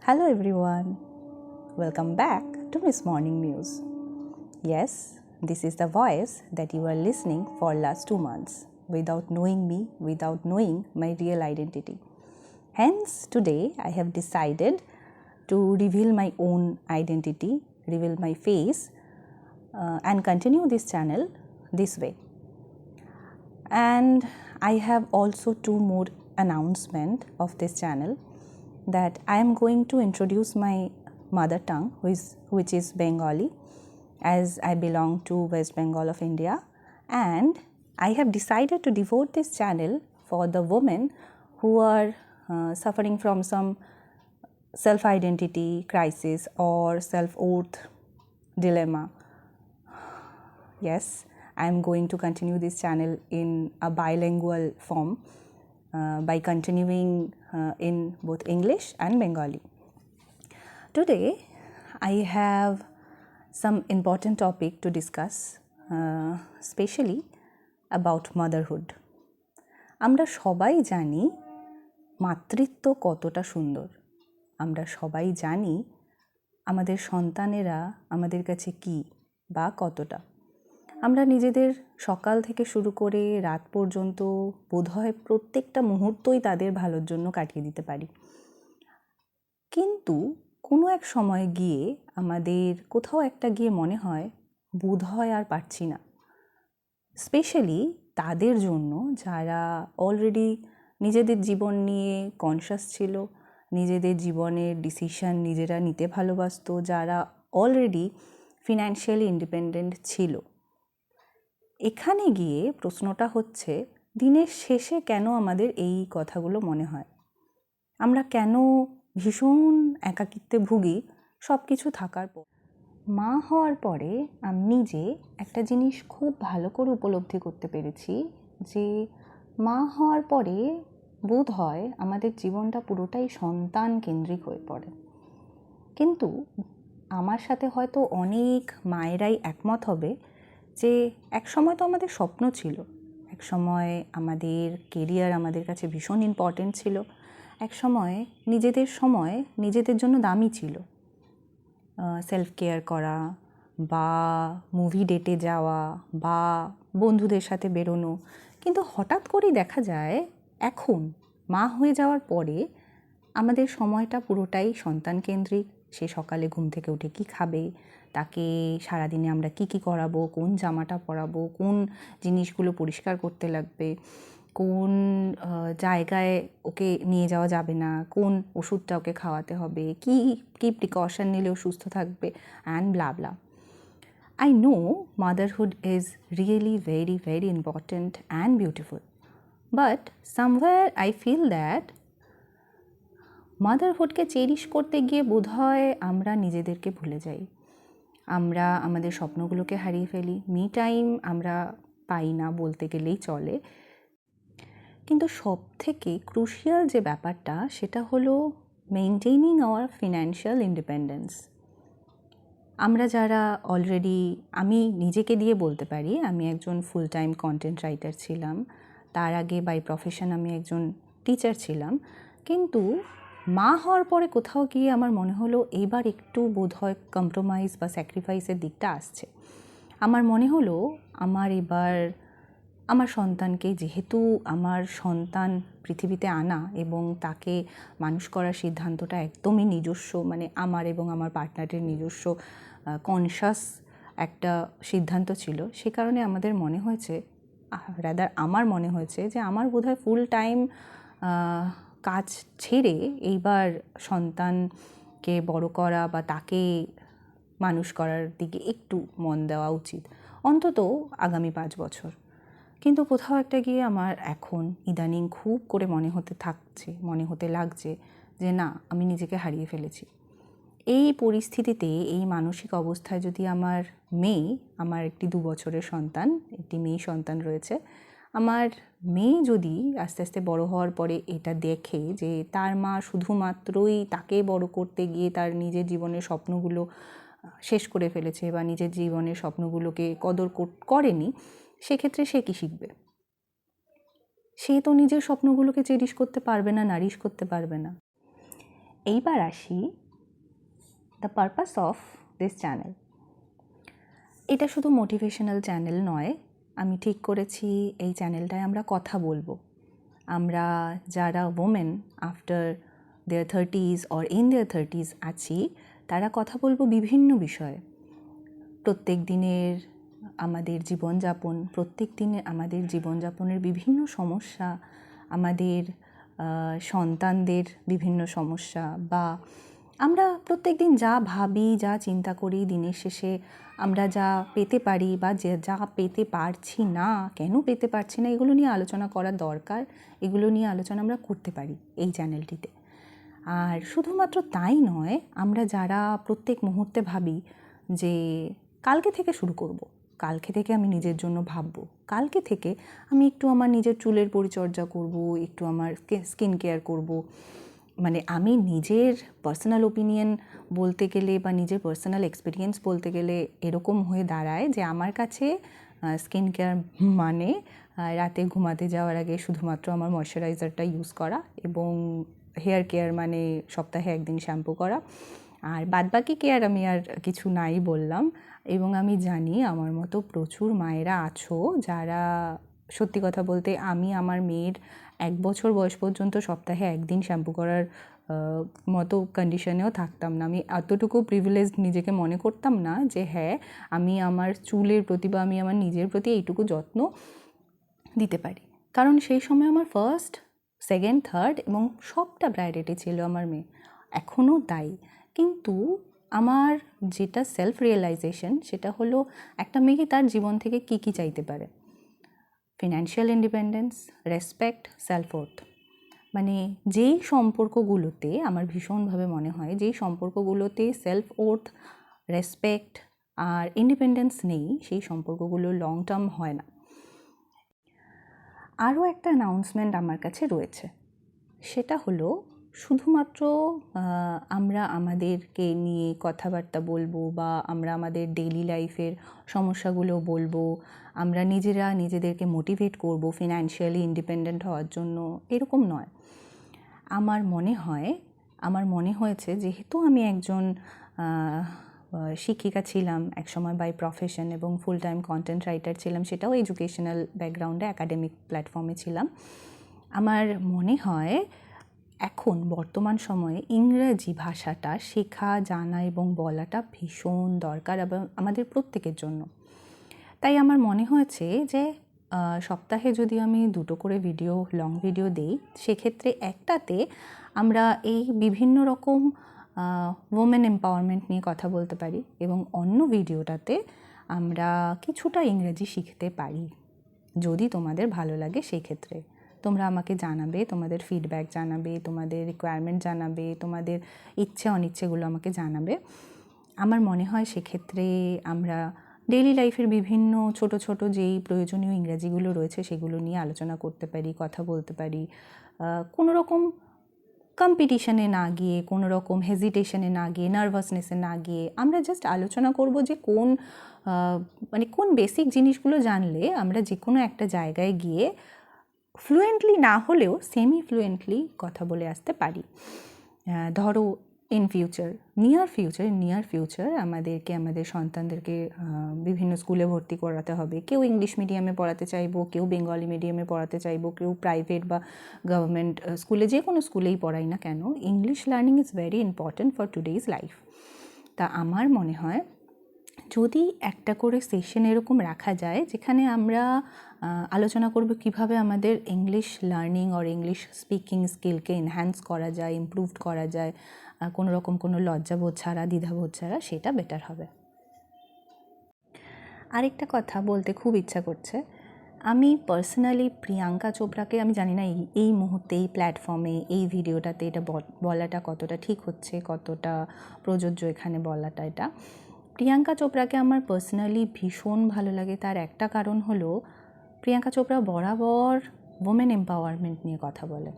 Hello everyone, welcome back to Miss Morning News. Yes, this is the voice that you are listening for last 2 months without knowing me, without knowing my real identity. Hence, today I have decided to reveal my own identity, reveal my face, and continue this channel this way. And I have also 2 more announcements of this channel, that I am going to introduce my mother tongue, which is Bengali, as I belong to West Bengal of India, and I have decided to devote this channel for the women who are suffering from some self-identity crisis or self-worth dilemma. Yes, I am going to continue this channel in a bilingual form by continuing in both English and Bengali. Today, I have some important topic to discuss, especially about motherhood. আমরা সবাই জানি মাতৃত্ব কতটা সুন্দর। আমরা সবাই জানি আমাদের সন্তানেরা আমাদের কাছে কি বা কতটা। আমরা নিজেদের সকাল থেকে শুরু করে রাত পর্যন্ত বোধহয় প্রত্যেকটা মুহূর্তই তাদের ভালোর জন্য কাটিয়ে দিতে পারি, কিন্তু কোনো এক সময় গিয়ে আমাদের কোথাও একটা গিয়ে মনে হয় বোধহয় আর পারছি না। স্পেশালি তাদের জন্য যারা অলরেডি নিজেদের জীবন নিয়ে কনশাস ছিল, নিজেদের জীবনের ডিসিশন নিজেরা নিতে ভালোবাসতো, যারা অলরেডি ফিনান্সিয়ালি ইন্ডিপেন্ডেন্ট ছিল। এখানে গিয়ে প্রশ্নটা হচ্ছে, দিনের শেষে কেন আমাদের এই কথাগুলো মনে হয়? আমরা কেন ভীষণ একাকিত্বে ভুগি সব কিছু থাকার পর? মা হওয়ার পরে আমি নিজে একটা জিনিস খুব ভালো করে উপলব্ধি করতে পেরেছি, যে মা হওয়ার পরে বোধ হয় আমাদের জীবনটা পুরোটাই সন্তান কেন্দ্রিক হয়ে পড়ে। কিন্তু আমার সাথে হয়তো অনেক মায়েরাই একমত হবে যে এক সময় তো আমাদের স্বপ্ন ছিল, এক সময় আমাদের কেরিয়ার আমাদের কাছে ভীষণ ইম্পর্টেন্ট ছিল, এক সময় নিজেদের জন্য দামি ছিল। সেলফ কেয়ার করা বা মুভি ডেটে যাওয়া বা বন্ধুদের সাথে বেরোনো। কিন্তু হঠাৎ করেই দেখা যায় এখন মা হয়ে যাওয়ার পরে আমাদের সময়টা পুরোটাই সন্তানকেন্দ্রিক। সে সকালে ঘুম থেকে উঠে কী খাবে, তাকে সারাদিনে আমরা কী করাবো, কোন জামাটা পরাবো, কোন জিনিসগুলো পরিষ্কার করতে লাগবে, কোন জায়গায় ওকে নিয়ে যাওয়া যাবে না, কোন ওষুধটা ওকে খাওয়াতে হবে, কী প্রিকশন নিলে ও সুস্থ থাকবে, and blah blah. I know motherhood is really very, very important and beautiful. But somewhere I feel that মাদারহুডকে চেরিশ করতে গিয়ে বোধহয় আমরা নিজেদেরকে ভুলে যাই। আমরা আমাদের স্বপ্নগুলোকে হারিয়ে ফেলি। মি টাইম আমরা পাই না বলতে গেলেই চলে। কিন্তু সব থেকে ক্রুশিয়াল যে ব্যাপারটা, সেটা হলো মেইনটেইনিং আওয়ার ফিনান্সিয়াল ইন্ডিপেন্ডেন্স। আমরা যারা অলরেডি, আমি নিজেকে দিয়ে বলতে পারি আমি একজন ফুল টাইম কন্টেন্ট রাইটার ছিলাম, তার আগে বাই প্রফেশন আমি একজন টিচার ছিলাম, কিন্তু মা হওয়ার পরে কোথাও গিয়ে আমার মনে হলো এইবার একটু বোধহয় কম্প্রোমাইজ বা স্যাক্রিফাইসের দিকটা আসছে। আমার মনে হলো এবার আমার সন্তানকে, যেহেতু আমার সন্তান পৃথিবীতে আনা এবং তাকে মানুষ করার সিদ্ধান্তটা একদমই নিজস্ব, মানে আমার এবং আমার পার্টনারের নিজস্ব কনশাস একটা সিদ্ধান্ত ছিল, সে কারণে আমার মনে হয়েছে যে আমার বোধহয় ফুল টাইম কাজ ছেড়ে এইবার সন্তানকে বড় করা বা তাকে মানুষ করার দিকে একটু মন দেওয়া উচিত, অন্তত আগামী 5 বছর। কিন্তু কোথাও একটা গিয়ে আমার এখন ইদানিং খুব করে মনে হতে লাগছে যে না, আমি নিজেকে হারিয়ে ফেলেছি। এই পরিস্থিতিতে, এই মানসিক অবস্থায় যদি আমার একটি 2 বছরের সন্তান, একটি মেয়ে সন্তান রয়েছে, আমার মেয়ে যদি আস্তে আস্তে বড় হওয়ার পরে এটা দেখে যে তার মা শুধুমাত্রই তাকে বড় করতে গিয়ে তার নিজের জীবনের স্বপ্নগুলো শেষ করে ফেলেছে বা নিজের জীবনের স্বপ্নগুলোকে কদর করেনি, সেক্ষেত্রে সে কি শিখবে? সে তো নিজের স্বপ্নগুলোকে চেরিশ করতে পারবে না, নারিশ করতে পারবে না। এইবার আসি the purpose of this channel. এটা শুধু মোটিভেশনাল চ্যানেল নয়, আমি ঠিক করেছি এই চ্যানেলটায় আমরা কথা বলবো। আমরা যারা women after their 30s or in their 30s আছি, তারা কথা বলবো বিভিন্ন বিষয়ে। প্রত্যেক দিনের আমাদের জীবনযাপন, প্রত্যেক দিনে আমাদের জীবনযাপনের বিভিন্ন সমস্যা, আমাদের সন্তানদের বিভিন্ন সমস্যা, বা আমরা প্রত্যেক দিন যা ভাবি, যা চিন্তা করি, দিনের শেষে আমরা যা পেতে পারি বা যা পেতে পারছি না, কেন পেতে পারছি না, এগুলো নিয়ে আলোচনা করা দরকার। এগুলো নিয়ে আলোচনা আমরা করতে পারি এই চ্যানেলটিতে। আর শুধুমাত্র তাই নয়, আমরা যারা প্রত্যেক মুহূর্তে ভাবি যে কালকে থেকে শুরু করব, কালকে থেকে আমি নিজের জন্য ভাববো, কালকে থেকে আমি একটু আমার নিজের চুলের পরিচর্যা করব, একটু আমার স্কিন কেয়ার করব, মানে আমি নিজের পার্সোনাল ওপিনিয়ন বলতে গেলে বা নিজের পার্সোনাল এক্সপিরিয়েন্স বলতে গেলে এরকম হয়ে দাঁড়ায় যে আমার কাছে স্কিন কেয়ার মানে রাতে ঘুমাতে যাওয়ার আগে শুধুমাত্র আমার ময়শ্চারাইজারটা ইউজ করা, এবং হেয়ার কেয়ার মানে সপ্তাহে একদিন শ্যাম্পু করা, আর বাদবাকি কেয়ার আমি আর কিছু নাই বললাম। এবং আমি জানি আমার মতো প্রচুর মায়েরা আছো যারা, সত্যি কথা বলতে আমি আমার মেয়ের 1 বছর বয়স পর্যন্ত সপ্তাহে একদিন শ্যাম্পু করার মতো কন্ডিশনেও থাকতাম না। আমি এতটুকু প্রিভিলেজড নিজেকে মনে করতাম না যে হ্যাঁ, আমি আমার চুলের প্রতি বা আমি আমার নিজের প্রতি এইটুকু যত্ন দিতে পারি। কারণ সেই সময় আমার ফার্স্ট, সেকেন্ড, থার্ড এবং সবটা প্রায়োরিটি ছিল আমার মেয়ে, এখনও তাই। কিন্তু আমার যেটা সেলফ রিয়েলাইজেশন, সেটা হলো একটা মেয়ে তার জীবন থেকে কী কী চাইতে পারে। Financial independence, respect, self worth, মানে যেই সম্পর্কগুলোতে আমার ভীষণভাবে মনে হয় যেই সম্পর্কগুলোতে সেলফ ওর্থ, রেসপেক্ট আর ইন্ডিপেন্ডেন্স নেই, সেই সম্পর্কগুলো লং টার্ম হয় না। আরও একটা অ্যানাউন্সমেন্ট আমার কাছে রয়েছে, সেটা হলো শুধুমাত্র আমরা আমাদেরকে নিয়ে কথাবার্তা বলবো বা আমরা আমাদের ডেইলি লাইফের সমস্যাগুলো বলবো, আমরা নিজেরা নিজেদেরকে মোটিভেট করব ফিনান্সিয়ালি ইন্ডিপেন্ডেন্ট হওয়ার জন্য, এরকম নয়। আমার মনে হয়েছে যেহেতু আমি একজন শিক্ষিকা ছিলাম একসময় বাই প্রফেশন এবং ফুল টাইম কন্টেন্ট রাইটার ছিলাম, সেটাও এডুকেশনাল ব্যাকগ্রাউন্ডে, একাডেমিক প্ল্যাটফর্মে ছিলাম। আমার মনে হয় এখন বর্তমান সময়ে ইংরেজি ভাষাটা শেখা, জানা এবং বলাটা ভীষণ দরকার এবং আমাদের প্রত্যেকের জন্য। তাই আমার মনে হয়েছে যে সপ্তাহে যদি আমি 2টো করে ভিডিও, লং ভিডিও দিই, সেক্ষেত্রে একটাতে আমরা এই বিভিন্ন রকম ওমেন এম্পাওয়ারমেন্ট নিয়ে কথা বলতে পারি এবং অন্য ভিডিওটাতে আমরা কিছুটা ইংরেজি শিখতে পারি। যদি তোমাদের ভালো লাগে সেই ক্ষেত্রে তোমরা আমাকে জানাবে, তোমাদের ফিডব্যাক জানাবে, তোমাদের রিকোয়ারমেন্ট জানাবে, তোমাদের ইচ্ছে অনিচ্ছেগুলো আমাকে জানাবে। আমার মনে হয় সেক্ষেত্রে আমরা ডেইলি লাইফের বিভিন্ন ছোট ছোট যেই প্রয়োজনীয় ইংরাজিগুলো রয়েছে সেগুলো নিয়ে আলোচনা করতে পারি, কথা বলতে পারি, কোনো রকম কম্পিটিশনে না গিয়ে, কোনো রকম হেজিটেশনে না গিয়ে, নার্ভাসনেসে না গিয়ে আমরা জাস্ট আলোচনা করব যে কোন বেসিক জিনিসগুলো জানলে আমরা যে কোনো একটা জায়গায় গিয়ে ফ্লুয়েন্টলি না হলেও সেমি ফ্লুয়েন্টলি কথা বলে আসতে পারি। ধরো নিয়ার ফিউচার আমাদেরকে আমাদের সন্তানদেরকে বিভিন্ন স্কুলে ভর্তি করাতে হবে। কেউ ইংলিশ মিডিয়ামে পড়াতে চাইবো, কেউ বেঙ্গলি মিডিয়ামে পড়াতে চাইবো, কেউ প্রাইভেট বা গভর্নমেন্ট স্কুলে, যে কোনো স্কুলেই পড়াই না কেন, English learning is very important for today's life. তা আমার মনে হয় যদি একটা করে সেশন এরকম রাখা যায় যেখানে আমরা আলোচনা করব কিভাবে আমাদের ইংলিশ লার্নিং আর ইংলিশ স্পিকিং স্কিলকে এনহ্যান্স করা যায়, ইমপ্রুভড করা যায়, কোনো রকম কোনো লজ্জাবোধ ছাড়া, দ্বিধাবোধ ছাড়া, সেটা বেটার হবে। আরেকটা কথা বলতে খুব ইচ্ছা করছে, আমি পার্সোনালি প্রিয়াঙ্কা চোপড়াকে, আমি জানি না এই মুহূর্তে এই প্ল্যাটফর্মে এই ভিডিওটাতে এটা বলাটা কতটা ঠিক হচ্ছে, কতটা প্রযোজ্য এখানে বলাটা, এটা প্রিয়াঙ্কা চোপড়াকে আমার পার্সোনালি ভীষণ ভালো লাগে। তার একটা কারণ হলো প্রিয়াঙ্কা চোপড়া বরাবর ওমেন এম্পাওয়ারমেন্ট নিয়ে কথা বলে।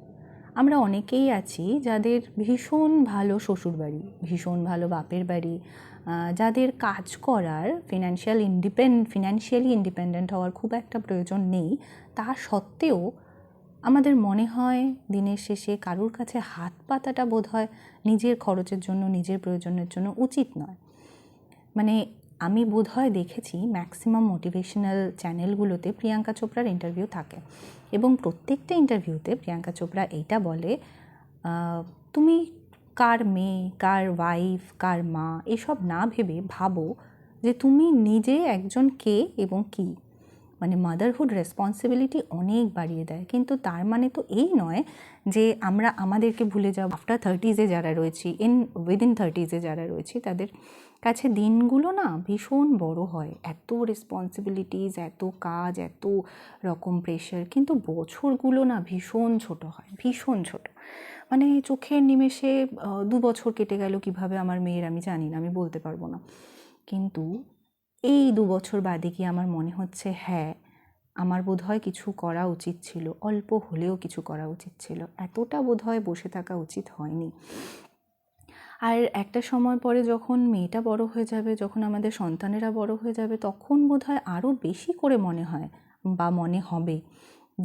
আমরা অনেকেই আছি যাদের ভীষণ ভালো শ্বশুরবাড়ি, ভীষণ ভালো বাপের বাড়ি, যাদের কাজ করার ফিনান্সিয়ালি ইন্ডিপেন্ডেন্ট হওয়ার খুব একটা প্রয়োজন নেই, তা সত্ত্বেও আমাদের মনে হয় দিনের শেষে কারুর কাছে হাত পাতাটা বোধহয় নিজের খরচের জন্য, নিজের প্রয়োজনের জন্য উচিত নয়। মানে আমি বোধহয় দেখেছি ম্যাক্সিমাম মোটিভেশনাল চ্যানেলগুলোতে প্রিয়াঙ্কা চোপড়ার ইন্টারভিউ থাকে, এবং প্রত্যেকটা ইন্টারভিউতে প্রিয়াঙ্কা চোপড়া এইটা বলে, তুমি কার মেয়ে, কার ওয়াইফ, কার মা এসব না ভেবে ভাবো যে তুমি নিজে একজন কে এবং কী। মানে মাদারহুড রেসপন্সিবিলিটি অনেক বাড়িয়ে দেয়, কিন্তু তার মানে তো এই নয় যে আমরা আমাদেরকে ভুলে যাব। আফটার 30s যারা রয়েছি, উইদিন 30s যারা রয়েছি, তাদের কাছে দিনগুলো না ভীষণ বড় হয়, এত রেসপন্সিবিলিটিস, এত কাজ, এত রকম প্রেশার, কিন্তু বছরগুলো না ভীষণ ছোট হয়, ভীষণ ছোট। মানে চোখের নিমেষে 2 বছর কেটে গেল কিভাবে আমার মেয়ের আমি জানি না, আমি বলতে পারবো না। কিন্তু এই 2 বছর বাদে কি আমার মনে হচ্ছে হ্যাঁ, আমার বোধহয় কিছু করা উচিত ছিল, অল্প হলেও কিছু করা উচিত ছিল, এতটা বোধহয় বসে থাকা উচিত হয়নি। আর একটা সময় পরে যখন মেয়েটা বড় হয়ে যাবে, যখন আমাদের সন্তানেরা বড় হয়ে যাবে, তখন বোধহয় আরও বেশি করে মনে হয় বা মনে হবে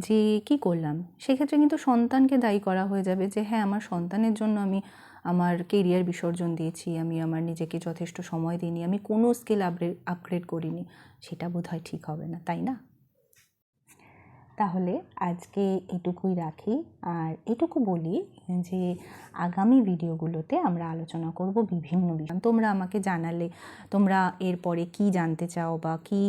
যে কি করলাম। সেক্ষেত্রে কিন্তু সন্তানকে দায়ী করা হয়ে যাবে যে হ্যাঁ, আমার সন্তানের জন্য আমি আমার কেরিয়ার বিসর্জন দিয়েছি, আমি আমার নিজেকে যথেষ্ট সময় দিইনি, আমি কোনো স্কিল আপগ্রেড করিনি। সেটা বোধহয় ঠিক হবে না, তাই না? তাহলে আজকে এটুকুই রাখি, আর এটুকু বলি যে আগামী ভিডিওগুলোতে আমরা আলোচনা করব বিভিন্ন বিষয়। তোমরা আমাকে জানালে তোমরা এরপরে কি জানতে চাও বা কি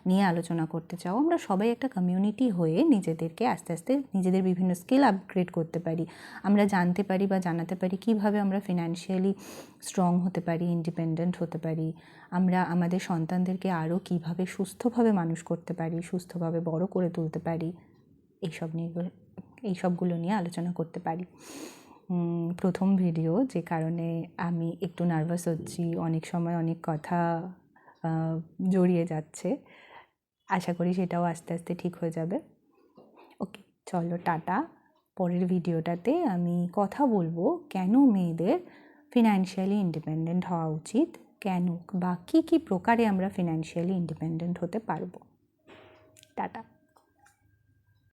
নিয়ে আলোচনা করতে চাও। আমরা সবাই একটা কমিউনিটি হয়ে নিজেদেরকে আস্তে আস্তে নিজেদের বিভিন্ন স্কিল আপগ্রেড করতে পারি, আমরা জানতে পারি বা জানাতে পারি কিভাবে আমরা ফিনান্সিয়ালি স্ট্রং হতে পারি, ইন্ডিপেন্ডেন্ট হতে পারি, আমরা আমাদের সন্তানদেরকে আরও কিভাবে সুস্থভাবে মানুষ করতে পারি, সুস্থভাবে বড় করে তুলতে পারি, এইসবগুলো নিয়ে আলোচনা করতে পারি। প্রথম ভিডিও, যে কারণে আমি একটু নার্ভাস হচ্ছি, অনেক সময় অনেক কথা জড়িয়ে যাচ্ছে। আশা করি সেটাও আস্তে আস্তে ঠিক হয়ে যাবে। ওকে, চলো টাটা। পরের ভিডিওটাতে আমি কথা বলবো কেন মেয়েদের ফিনান্সিয়ালি ইন্ডিপেন্ডেন্ট হওয়া উচিত, কেন বা কী কী প্রকারে আমরা ফিনান্সিয়ালি ইন্ডিপেন্ডেন্ট হতে পারবো। টাটা।